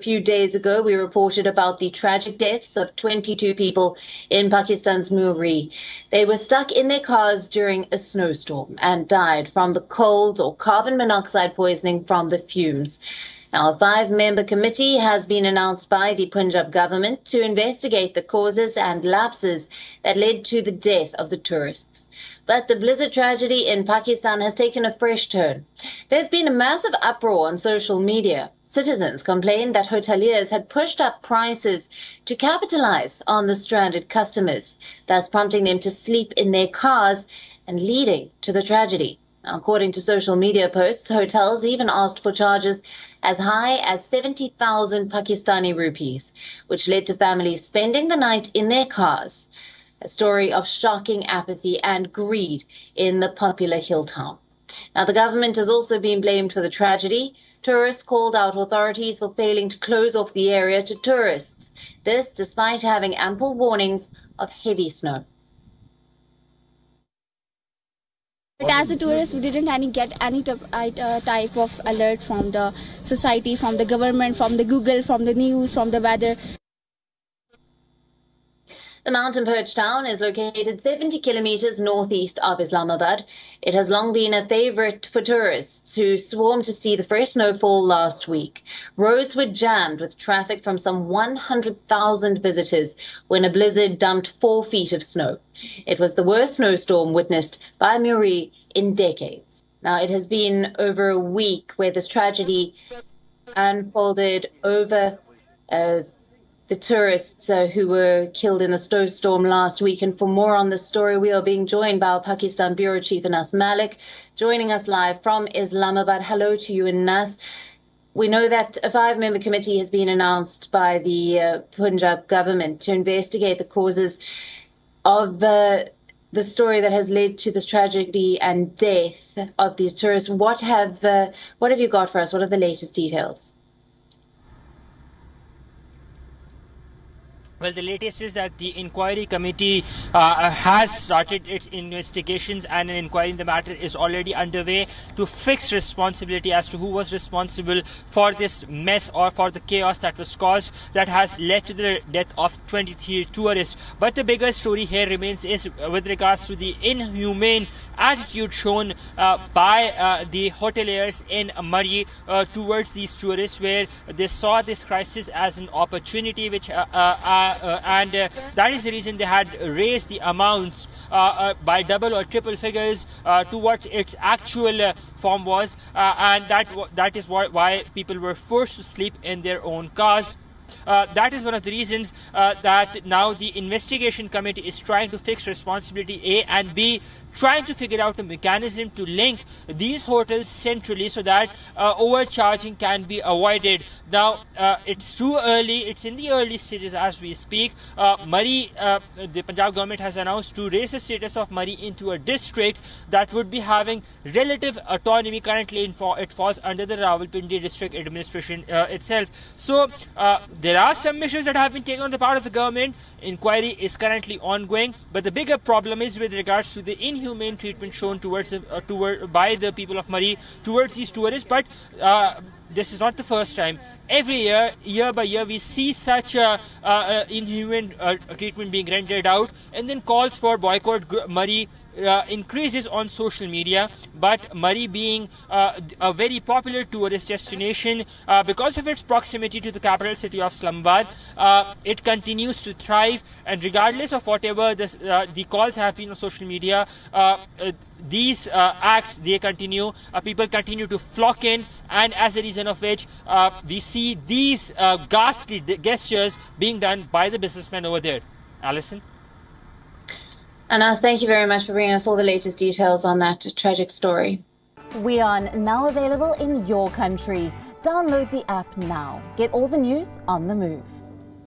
A few days ago, we reported about the tragic deaths of 22 people in Pakistan's Murree. They were stuck in their cars during a snowstorm and died from the cold or carbon monoxide poisoning from the fumes. Now, a 5-member committee has been announced by the Punjab government to investigate the causes and lapses that led to the death of the tourists. But the blizzard tragedy in Pakistan has taken a fresh turn. There's been a massive uproar on social media. Citizens complained that hoteliers had pushed up prices to capitalize on the stranded customers, thus prompting them to sleep in their cars and leading to the tragedy. Now, according to social media posts, hotels even asked for charges as high as 70,000 Pakistani rupees, which led to families spending the night in their cars. A story of shocking apathy and greed in the popular hill town. Now, the government has also been blamed for the tragedy. Tourists called out authorities for failing to close off the area to tourists. This despite having ample warnings of heavy snow. But as a tourist, we didn't get any type of alert from the society, from the government, from the Google, from the news, from the weather. The mountain perch town is located 70 kilometers northeast of Islamabad. It has long been a favorite for tourists who swarmed to see the first snowfall last week. Roads were jammed with traffic from some 100,000 visitors when a blizzard dumped 4 feet of snow. It was the worst snowstorm witnessed by Murree in decades. Now, it has been over a week where this tragedy unfolded over the tourists who were killed in the snowstorm last week. And for more on this story, we are being joined by our Pakistan Bureau Chief Anas Malik, joining us live from Islamabad. Hello to you, Anas. We know that a 5-member committee has been announced by the Punjab government to investigate the causes of the story that has led to this tragedy and death of these tourists. What have you got for us? What are the latest details? Well, the latest is that the inquiry committee has started its investigations, and an inquiry in the matter is already underway to fix responsibility as to who was responsible for this mess or for the chaos that was caused that has led to the death of 23 tourists. But the bigger story here remains is with regards to the inhumane attitude shown by the hoteliers in Murree towards these tourists, where they saw this crisis as an opportunity which and that is the reason they had raised the amounts by double or triple figures to what its actual form was, and that is why people were forced to sleep in their own cars. That is one of the reasons that now the investigation committee is trying to fix responsibility A, and B, trying to figure out a mechanism to link these hotels centrally so that overcharging can be avoided. Now, it's too early. It's in the early stages as we speak. Murree, the Punjab government has announced to raise the status of Murree into a district that would be having relative autonomy. Currently, it falls under the Rawalpindi district administration itself. So, there are some measures that have been taken on the part of the government. Inquiry is currently ongoing, but the bigger problem is with regards to the inhumane treatment shown by the people of Murree towards these tourists. But this is not the first time. Every year by year, we see such inhumane treatment being rendered out, and then calls for boycott Murree increases on social media. But Murree being a very popular tourist destination because of its proximity to the capital city of Islamabad, it continues to thrive, and regardless of whatever the calls have been on social media, these acts, they continue. People continue to flock in, and as a reason of which we see these ghastly gestures being done by the businessmen over there. Alison? Anas, thank you very much for bringing us all the latest details on that tragic story. WION, now available in your country. Download the app now. Get all the news on the move.